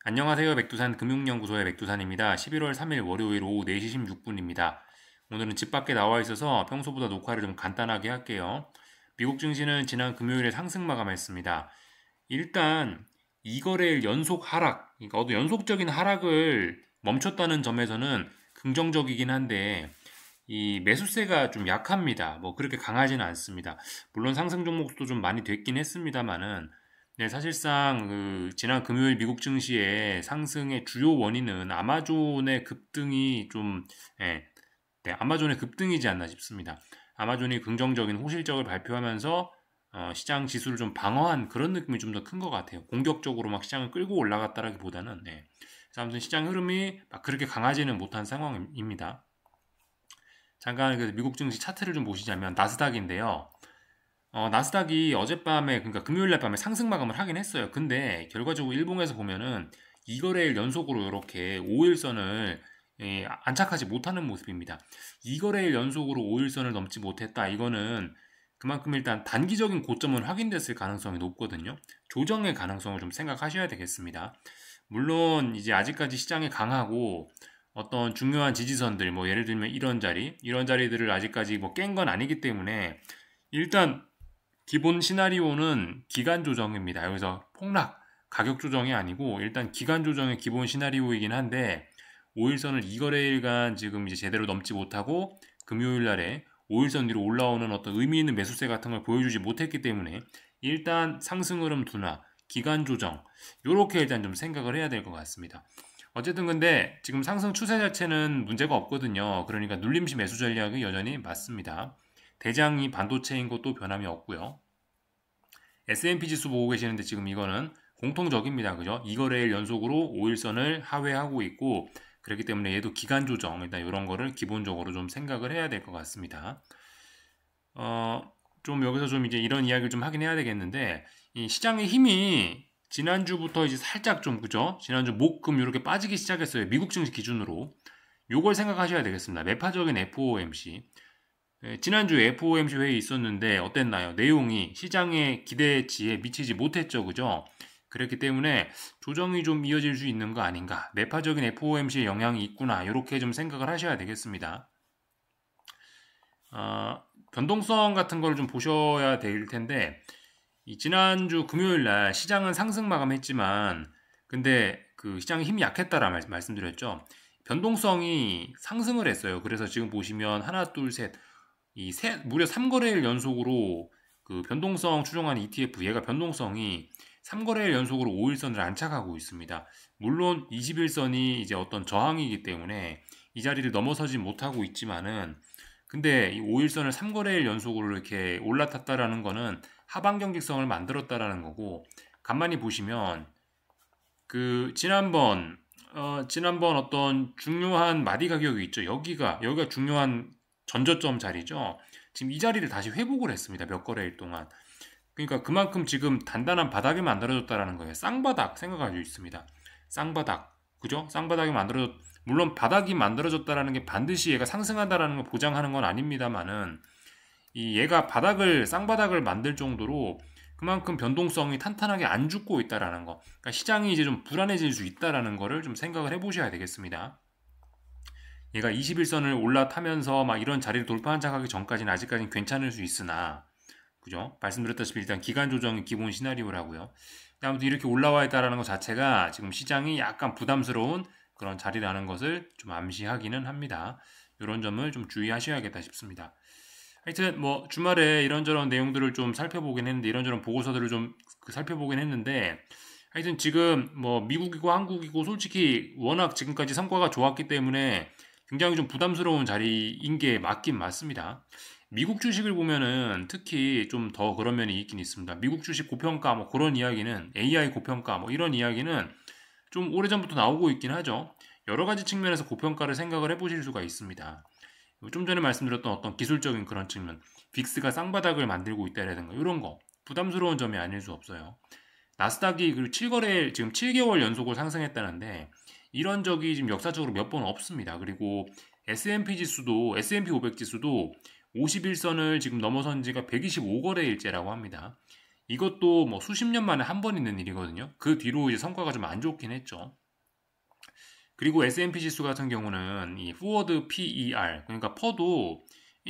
안녕하세요. 백두산 금융연구소의 백두산입니다. 11월 3일 월요일 오후 4시 16분입니다. 오늘은 집 밖에 나와 있어서 평소보다 녹화를 좀 간단하게 할게요. 미국 증시는 지난 금요일에 상승 마감했습니다. 일단 2거래일 연속 하락, 그러니까 어떤 연속적인 하락을 멈췄다는 점에서는 긍정적이긴 한데 이 매수세가 좀 약합니다. 뭐 그렇게 강하지는 않습니다. 물론 상승 종목도 좀 많이 됐긴 했습니다만은 네, 사실상 지난 금요일 미국 증시의 상승의 주요 원인은 아마존의 급등이 좀 예, 네, 아마존의 급등이지 않나 싶습니다. 아마존이 긍정적인 호실적을 발표하면서 시장 지수를 좀 방어한 그런 느낌이 좀 더 큰 것 같아요. 공격적으로 막 시장을 끌고 올라갔다라기보다는 네. 그래서 아무튼 시장 흐름이 막 그렇게 강하지는 못한 상황입니다. 잠깐 미국 증시 차트를 좀 보시자면 나스닥인데요. 나스닥이 어젯밤에 그러니까 금요일 날 밤에 상승 마감을 하긴 했어요. 근데 결과적으로 일봉에서 보면은 이거래일 연속으로 이렇게 5일선을 안착하지 못하는 모습입니다. 이거래일 연속으로 5일선을 넘지 못했다. 이거는 그만큼 일단 단기적인 고점은 확인됐을 가능성이 높거든요. 조정의 가능성을 좀 생각하셔야 되겠습니다. 물론 이제 아직까지 시장이 강하고 어떤 중요한 지지선들 뭐 예를 들면 이런 자리들을 아직까지 뭐 깬 건 아니기 때문에 일단 기본 시나리오는 기간 조정입니다. 여기서 폭락, 가격 조정이 아니고 일단 기간 조정의 기본 시나리오이긴 한데 5일선을 2거래일간 지금 이제 제대로 넘지 못하고 금요일 날에 5일선 위로 올라오는 어떤 의미 있는 매수세 같은 걸 보여주지 못했기 때문에 일단 상승 흐름 둔화, 기간 조정 이렇게 일단 좀 생각을 해야 될 것 같습니다. 어쨌든 근데 지금 상승 추세 자체는 문제가 없거든요. 그러니까 눌림시 매수 전략이 여전히 맞습니다. 대장이 반도체인 것도 변함이 없고요. S&P 지수 보고 계시는데 지금 이거는 공통적입니다. 그죠? 이거래일 연속으로 5일선을 하회하고 있고 그렇기 때문에 얘도 기간 조정 일단 이런 거를 기본적으로 좀 생각을 해야 될 것 같습니다. 좀 여기서 좀 이제 이런 이야기를 좀 하긴 해야 되겠는데 이 시장의 힘이 지난주부터 이제 살짝 좀 그죠? 지난주 목, 금 이렇게 빠지기 시작했어요. 미국 증시 기준으로. 요걸 생각하셔야 되겠습니다. 매파적인 FOMC. 지난주 FOMC 회의 있었는데 어땠나요? 내용이 시장의 기대치에 미치지 못했죠. 그죠? 그렇기 때문에 조정이 좀 이어질 수 있는 거 아닌가. 매파적인 FOMC의 영향이 있구나. 이렇게 좀 생각을 하셔야 되겠습니다. 변동성 같은 걸 좀 보셔야 될 텐데 이 지난주 금요일 날 시장은 상승 마감했지만 근데 그 시장의 힘이 약했다라 말씀드렸죠. 변동성이 상승을 했어요. 그래서 지금 보시면 하나, 둘, 셋, 무려 3거래일 연속으로 그 변동성 추종하는 ETF 얘가 변동성이 3거래일 연속으로 5일선을 안착하고 있습니다. 물론 21선이 이제 어떤 저항이기 때문에 이 자리를 넘어서지 못하고 있지만은 근데 이 5일선을 3거래일 연속으로 이렇게 올라탔다라는 거는 하방 경직성을 만들었다라는 거고 간만히 보시면 그 지난번 어떤 중요한 마디 가격이 있죠. 여기가 중요한 전저점 자리죠. 지금 이 자리를 다시 회복을 했습니다. 몇 거래일 동안. 그러니까 그만큼 지금 단단한 바닥이 만들어졌다라는 거예요. 쌍바닥 생각할 수 있습니다. 쌍바닥. 그죠? 쌍바닥이 물론 바닥이 만들어졌다라는 게 반드시 얘가 상승한다라는 걸 보장하는 건 아닙니다만은 얘가 쌍바닥을 만들 정도로 그만큼 변동성이 탄탄하게 안 죽고 있다라는 거. 그러니까 시장이 이제 좀 불안해질 수 있다라는 거를 좀 생각을 해보셔야 되겠습니다. 얘가 21선을 올라타면서 막 이런 자리를 돌파한착하기 전까지는 아직까지는 괜찮을 수 있으나 그죠? 말씀드렸다시피 일단 기간 조정이 기본 시나리오라고요. 아무튼 이렇게 올라와 있다라는 것 자체가 지금 시장이 약간 부담스러운 그런 자리라는 것을 좀 암시하기는 합니다. 이런 점을 좀 주의하셔야겠다 싶습니다. 하여튼 뭐 주말에 이런저런 내용들을 좀 살펴보긴 했는데 이런저런 보고서들을 좀 살펴보긴 했는데 하여튼 지금 뭐 미국이고 한국이고 솔직히 워낙 지금까지 성과가 좋았기 때문에 굉장히 좀 부담스러운 자리인 게 맞긴 맞습니다. 미국 주식을 보면은 특히 좀 더 그런 면이 있긴 있습니다. 미국 주식 고평가 뭐 그런 이야기는 AI 고평가 뭐 이런 이야기는 좀 오래전부터 나오고 있긴 하죠. 여러 가지 측면에서 고평가를 생각을 해보실 수가 있습니다. 좀 전에 말씀드렸던 어떤 기술적인 그런 측면, 빅스가 쌍바닥을 만들고 있다라든가 이런 거 부담스러운 점이 아닐 수 없어요. 나스닥이 그리고 7거래 지금 7개월 연속으로 상승했다는데 이런 적이 지금 역사적으로 몇 번 없습니다. 그리고 S&P 500 지수도 51선을 지금 넘어선 지가 125거래일째라고 합니다. 이것도 뭐 수십 년 만에 한 번 있는 일이거든요. 그 뒤로 이제 성과가 좀 안 좋긴 했죠. 그리고 S&P 지수 같은 경우는 이 forward PER, 그러니까 퍼도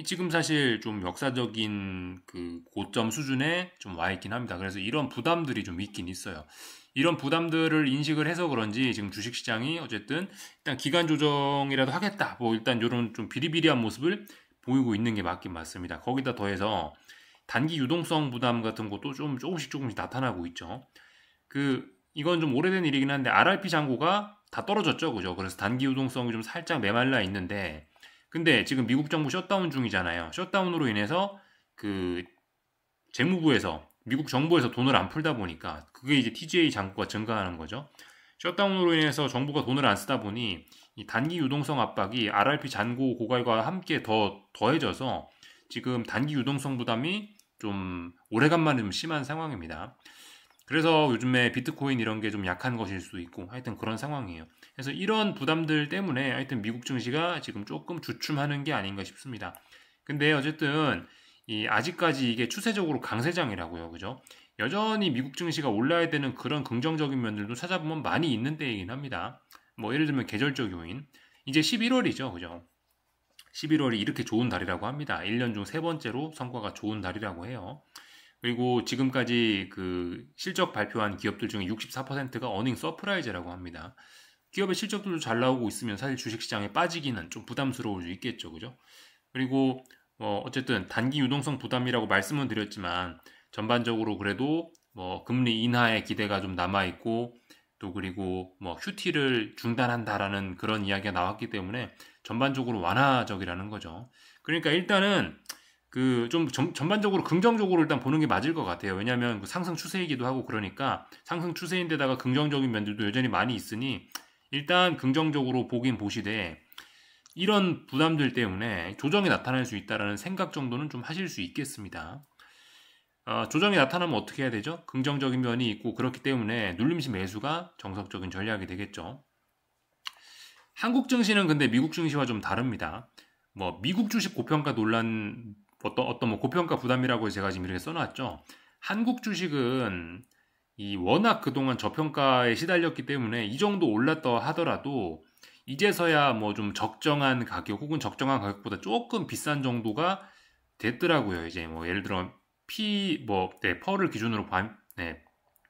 지금 사실 좀 역사적인 그 고점 수준에 좀 와 있긴 합니다. 그래서 이런 부담들이 좀 있긴 있어요. 이런 부담들을 인식을 해서 그런지 지금 주식시장이 어쨌든 일단 기간 조정이라도 하겠다. 뭐 일단 이런 좀 비리비리한 모습을 보이고 있는 게 맞긴 맞습니다. 거기다 더해서 단기 유동성 부담 같은 것도 좀 조금씩 나타나고 있죠. 이건 좀 오래된 일이긴 한데 RRP 잔고가 다 떨어졌죠, 그죠? 그래서 단기 유동성이 좀 살짝 메말라 있는데, 근데 지금 미국 정부 셧다운 중이잖아요. 셧다운으로 인해서 그 재무부에서 미국 정부에서 돈을 안 풀다 보니까 그게 이제 TGA 잔고가 증가하는 거죠. 셧다운으로 인해서 정부가 돈을 안 쓰다 보니 이 단기 유동성 압박이 RRP 잔고 고갈과 함께 더해져서 지금 단기 유동성 부담이 좀 오래간만에 좀 심한 상황입니다. 그래서 요즘에 비트코인 이런 게 좀 약한 것일 수도 있고 하여튼 그런 상황이에요. 그래서 이런 부담들 때문에 하여튼 미국 증시가 지금 조금 주춤하는 게 아닌가 싶습니다. 근데 어쨌든 아직까지 이게 추세적으로 강세장이라고요. 그죠? 여전히 미국 증시가 올라야 되는 그런 긍정적인 면들도 찾아보면 많이 있는 때이긴 합니다. 뭐 예를 들면 계절적 요인. 이제 11월이죠. 그죠? 11월이 이렇게 좋은 달이라고 합니다. 1년 중 세 번째로 성과가 좋은 달이라고 해요. 그리고 지금까지 그 실적 발표한 기업들 중에 64%가 어닝 서프라이즈라고 합니다. 기업의 실적들도 잘 나오고 있으면 사실 주식시장에 빠지기는 좀 부담스러울 수 있겠죠. 그죠? 그리고 어쨌든 단기 유동성 부담이라고 말씀은 드렸지만 전반적으로 그래도 뭐 금리 인하의 기대가 좀 남아 있고 또 그리고 뭐 QT를 중단한다라는 그런 이야기가 나왔기 때문에 전반적으로 완화적이라는 거죠. 그러니까 일단은 그 좀 전반적으로 긍정적으로 일단 보는 게 맞을 것 같아요. 왜냐하면 그 상승 추세이기도 하고 그러니까 상승 추세인데다가 긍정적인 면들도 여전히 많이 있으니 일단 긍정적으로 보긴 보시되 이런 부담들 때문에 조정이 나타날 수 있다라는 생각 정도는 좀 하실 수 있겠습니다. 조정이 나타나면 어떻게 해야 되죠? 긍정적인 면이 있고 그렇기 때문에 눌림시 매수가 정석적인 전략이 되겠죠. 한국 증시는 근데 미국 증시와 좀 다릅니다. 뭐 미국 주식 고평가 논란 어떤 뭐 고평가 부담이라고 제가 지금 이렇게 써놨죠. 한국 주식은 이 워낙 그동안 저평가에 시달렸기 때문에 이 정도 올랐다 하더라도 이제서야 뭐 좀 적정한 가격 혹은 적정한 가격보다 조금 비싼 정도가 됐더라고요. 이제 뭐 예를 들어 펄을 기준으로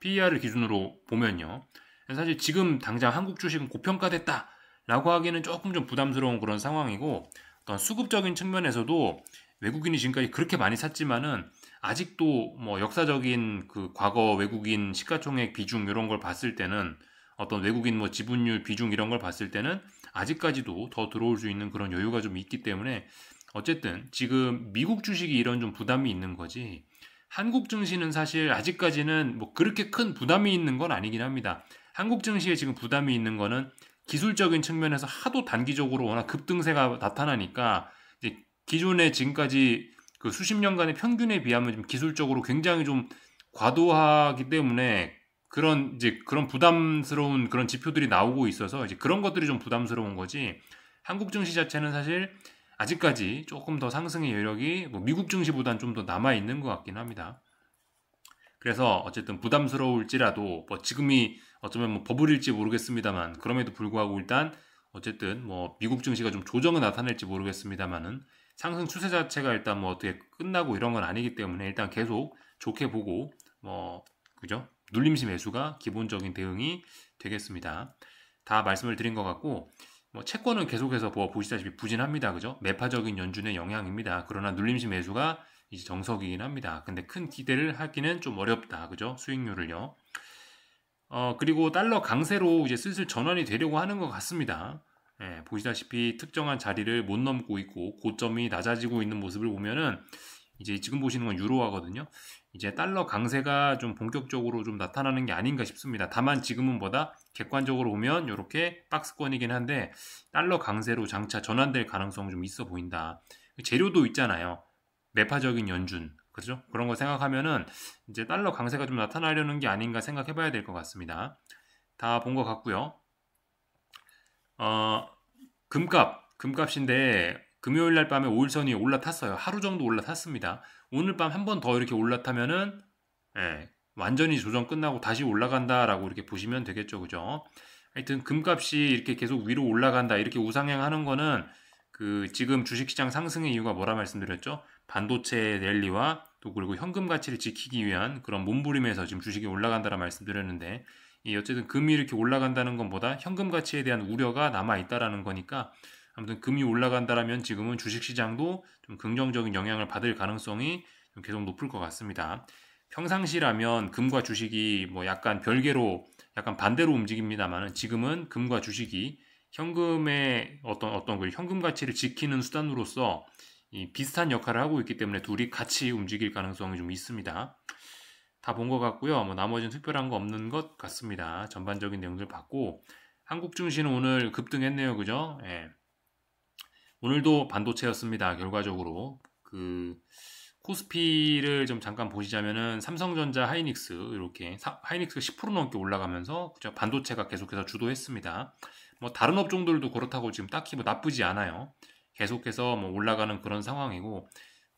PER을 기준으로 보면요. 사실 지금 당장 한국 주식은 고평가됐다라고 하기에는 조금 좀 부담스러운 그런 상황이고 어떤 수급적인 측면에서도 외국인이 지금까지 그렇게 많이 샀지만은 아직도 뭐 역사적인 그 과거 외국인 시가총액 비중 이런 걸 봤을 때는 어떤 외국인 뭐 지분율 비중 이런 걸 봤을 때는 아직까지도 더 들어올 수 있는 그런 여유가 좀 있기 때문에 어쨌든 지금 미국 주식이 이런 좀 부담이 있는 거지 한국 증시는 사실 아직까지는 뭐 그렇게 큰 부담이 있는 건 아니긴 합니다. 한국 증시에 지금 부담이 있는 거는 기술적인 측면에서 하도 단기적으로 워낙 급등세가 나타나니까 이제 기존에 지금까지 그 수십 년간의 평균에 비하면 좀 기술적으로 굉장히 좀 과도하기 때문에 그런 부담스러운 그런 지표들이 나오고 있어서 이제 그런 것들이 좀 부담스러운 거지. 한국 증시 자체는 사실 아직까지 조금 더 상승의 여력이 뭐 미국 증시보다는 좀 더 남아 있는 것 같긴 합니다. 그래서 어쨌든 부담스러울지라도 뭐 지금이 어쩌면 뭐 버블일지 모르겠습니다만 그럼에도 불구하고 일단 어쨌든 뭐 미국 증시가 좀 조정은 나타낼지 모르겠습니다만은 상승 추세 자체가 일단 뭐 어떻게 끝나고 이런 건 아니기 때문에 일단 계속 좋게 보고 뭐 그죠? 눌림시 매수가 기본적인 대응이 되겠습니다. 다 말씀을 드린 것 같고 뭐 채권은 계속해서 보시다시피 부진합니다. 그죠? 매파적인 연준의 영향입니다. 그러나 눌림시 매수가 이제 정석이긴 합니다. 근데 큰 기대를 하기는 좀 어렵다. 그죠? 수익률을요. 그리고 달러 강세로 이제 슬슬 전환이 되려고 하는 것 같습니다. 예, 보시다시피 특정한 자리를 못 넘고 있고 고점이 낮아지고 있는 모습을 보면은 이제 지금 보시는 건 유로화거든요. 이제 달러 강세가 좀 본격적으로 좀 나타나는 게 아닌가 싶습니다. 다만 지금은 보다 객관적으로 보면 이렇게 박스권이긴 한데 달러 강세로 장차 전환될 가능성이 좀 있어 보인다. 재료도 있잖아요. 매파적인 연준. 그죠? 그런 거 생각하면은 이제 달러 강세가 좀 나타나려는 게 아닌가 생각해 봐야 될 것 같습니다. 다 본 것 같고요. 어, 금값인데 금요일 날 밤에 5일선이 올라탔어요. 하루 정도 올라탔습니다. 오늘 밤 한 번 더 이렇게 올라타면은 예, 완전히 조정 끝나고 다시 올라간다라고 이렇게 보시면 되겠죠, 그죠? 하여튼 금값이 이렇게 계속 위로 올라간다 이렇게 우상향하는 거는 그 지금 주식시장 상승의 이유가 뭐라 말씀드렸죠? 반도체 랠리와 또 그리고 현금 가치를 지키기 위한 그런 몸부림에서 지금 주식이 올라간다라 말씀드렸는데 이 어쨌든 금이 이렇게 올라간다는 것보다 현금 가치에 대한 우려가 남아 있다라는 거니까 아무튼 금이 올라간다라면 지금은 주식시장도 좀 긍정적인 영향을 받을 가능성이 좀 계속 높을 것 같습니다. 평상시라면 금과 주식이 뭐 약간 별개로 약간 반대로 움직입니다만은 지금은 금과 주식이 현금의 어떤 그 현금 가치를 지키는 수단으로서 이 비슷한 역할을 하고 있기 때문에 둘이 같이 움직일 가능성이 좀 있습니다. 다 본 것 같고요. 뭐 나머지는 특별한 거 없는 것 같습니다. 전반적인 내용들 봤고 한국 증시는 오늘 급등했네요, 그죠? 예. 오늘도 반도체였습니다. 결과적으로 그 코스피를 좀 잠깐 보시자면은 삼성전자, 하이닉스 이렇게 하이닉스가 10% 넘게 올라가면서 그죠? 반도체가 계속해서 주도했습니다. 뭐 다른 업종들도 그렇다고 지금 딱히 뭐 나쁘지 않아요. 계속해서 뭐 올라가는 그런 상황이고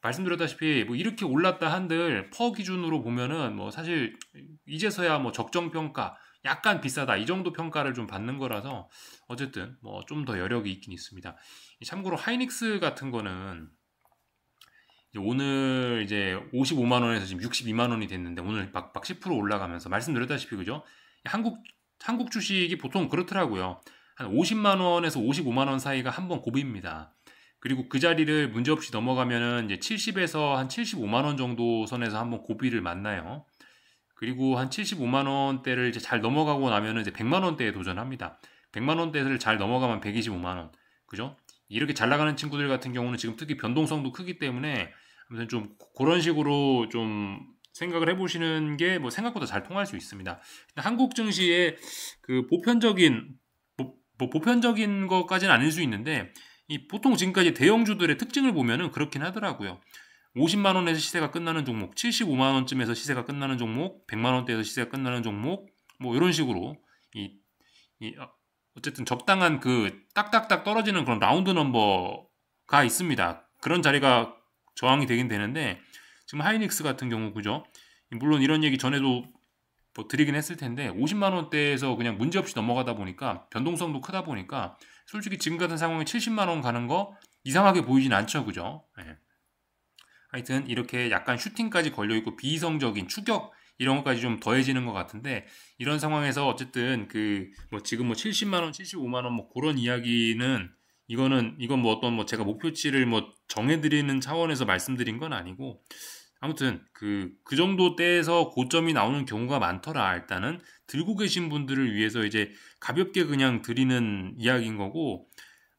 말씀드렸다시피 뭐 이렇게 올랐다 한들 퍼 기준으로 보면은 뭐 사실 이제서야 뭐 적정 평가 약간 비싸다 이 정도 평가를 좀 받는 거라서 어쨌든 뭐 좀 더 여력이 있긴 있습니다. 참고로 하이닉스 같은 거는 오늘 이제 55만 원에서 지금 62만 원이 됐는데 오늘 막 10% 올라가면서 말씀드렸다시피 그죠? 한국 주식이 보통 그렇더라고요. 한 50만 원에서 55만 원 사이가 한번 고비입니다. 그리고 그 자리를 문제없이 넘어가면은 이제 70에서 한 75만 원 정도 선에서 한번 고비를 만나요. 그리고 한 75만 원대를 이제 잘 넘어가고 나면은 이제 100만 원대에 도전합니다. 100만 원대를 잘 넘어가면 125만 원. 그죠? 이렇게 잘 나가는 친구들 같은 경우는 지금 특히 변동성도 크기 때문에 아무튼 좀 그런 식으로 좀 생각을 해보시는 게 뭐 생각보다 잘 통할 수 있습니다. 한국 증시의 그 보편적인 것까지는 아닐 수 있는데 이 보통 지금까지 대형주들의 특징을 보면은 그렇긴 하더라고요. 50만 원에서 시세가 끝나는 종목, 75만 원쯤에서 시세가 끝나는 종목, 100만 원대에서 시세가 끝나는 종목, 뭐 이런 식으로 이, 이 어쨌든 적당한 그 딱딱딱 떨어지는 그런 라운드 넘버가 있습니다. 그런 자리가 저항이 되긴 되는데 지금 하이닉스 같은 경우 그죠? 물론 이런 얘기 전에도 뭐 드리긴 했을 텐데 50만 원대에서 그냥 문제없이 넘어가다 보니까 변동성도 크다 보니까 솔직히 지금 같은 상황에 70만 원 가는 거 이상하게 보이진 않죠, 그죠? 네. 하여튼 이렇게 약간 슈팅까지 걸려있고 비이성적인 추격 이런 것까지 좀 더해지는 것 같은데 이런 상황에서 어쨌든 그 뭐 지금 뭐 70만 원, 75만 원 뭐 그런 이야기는 이건 뭐 어떤 뭐 제가 목표치를 뭐 정해드리는 차원에서 말씀드린 건 아니고 아무튼 그 정도 대에서 고점이 나오는 경우가 많더라. 일단은 들고 계신 분들을 위해서 이제 가볍게 그냥 드리는 이야기인 거고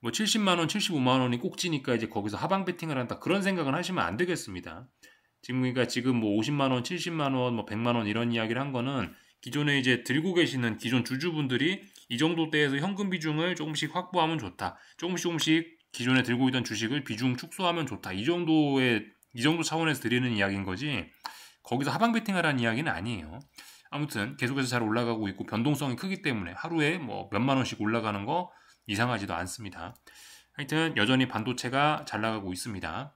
뭐 70만 원, 75만 원이 꼭지니까 이제 거기서 하방 베팅을 한다. 그런 생각은 하시면 안 되겠습니다. 지금 뭐 50만 원, 70만 원, 뭐 100만 원 이런 이야기를 한 거는 기존에 이제 들고 계시는 기존 주주분들이 이 정도 대에서 현금 비중을 조금씩 확보하면 좋다. 조금씩 기존에 들고 있던 주식을 비중 축소하면 좋다. 이 정도 차원에서 드리는 이야기인 거지. 거기서 하방 베팅하라는 이야기는 아니에요. 아무튼 계속해서 잘 올라가고 있고 변동성이 크기 때문에 하루에 뭐 몇만 원씩 올라가는 거 이상하지도 않습니다. 하여튼 여전히 반도체가 잘 나가고 있습니다.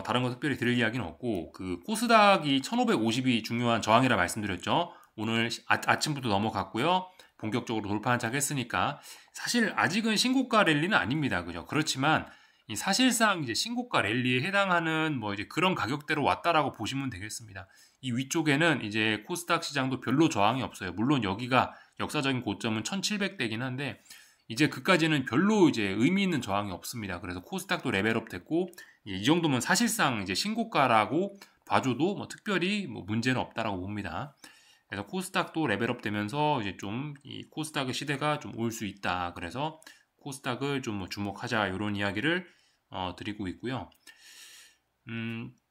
다른 거 특별히 드릴 이야기는 없고 그 코스닥이 1550이 중요한 저항이라 말씀드렸죠. 오늘 아침부터 넘어갔고요. 본격적으로 돌파 한착했으니까 사실 아직은 신고가 랠리는 아닙니다. 그죠? 그렇지만 사실상 이제 신고가 랠리에 해당하는 뭐 이제 그런 가격대로 왔다라고 보시면 되겠습니다. 이 위쪽에는 이제 코스닥 시장도 별로 저항이 없어요. 물론 여기가 역사적인 고점은 1700대긴 한데 이제 그까지는 별로 이제 의미 있는 저항이 없습니다. 그래서 코스닥도 레벨업 됐고 이 정도면 사실상 이제 신고가라고 봐줘도 뭐 특별히 뭐 문제는 없다라고 봅니다. 그래서 코스닥도 레벨업 되면서 이제 좀 이 코스닥의 시대가 좀 올 수 있다. 그래서 코스닥을 좀 뭐 주목하자 이런 이야기를 드리고 있고요.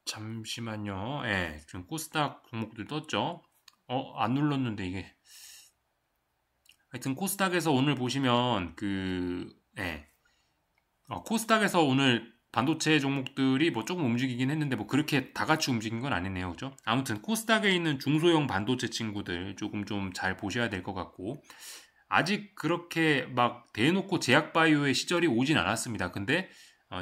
잠시만요. 예, 지금 코스닥 종목들 떴죠? 안 눌렀는데 이게 하여튼 코스닥에서 오늘 보시면 코스닥에서 오늘 반도체 종목들이 뭐 조금 움직이긴 했는데 뭐 그렇게 다 같이 움직인 건 아니네요. 그죠? 아무튼 코스닥에 있는 중소형 반도체 친구들 조금 좀 잘 보셔야 될 것 같고 아직 그렇게 막 대놓고 제약바이오의 시절이 오진 않았습니다. 근데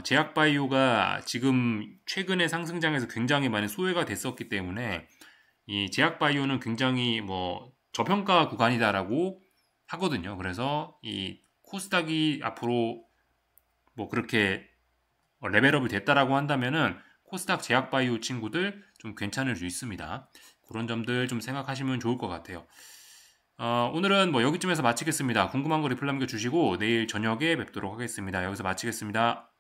제약바이오가 지금 최근에 상승장에서 굉장히 많이 소외가 됐었기 때문에 이 제약바이오는 굉장히 뭐 저평가 구간이다라고 하거든요. 그래서 이 코스닥이 앞으로 뭐 그렇게 레벨업이 됐다라고 한다면은 코스닥 제약바이오 친구들 좀 괜찮을 수 있습니다. 그런 점들 좀 생각하시면 좋을 것 같아요. 오늘은 뭐 여기쯤에서 마치겠습니다. 궁금한 거 리플 남겨주시고 내일 저녁에 뵙도록 하겠습니다. 여기서 마치겠습니다.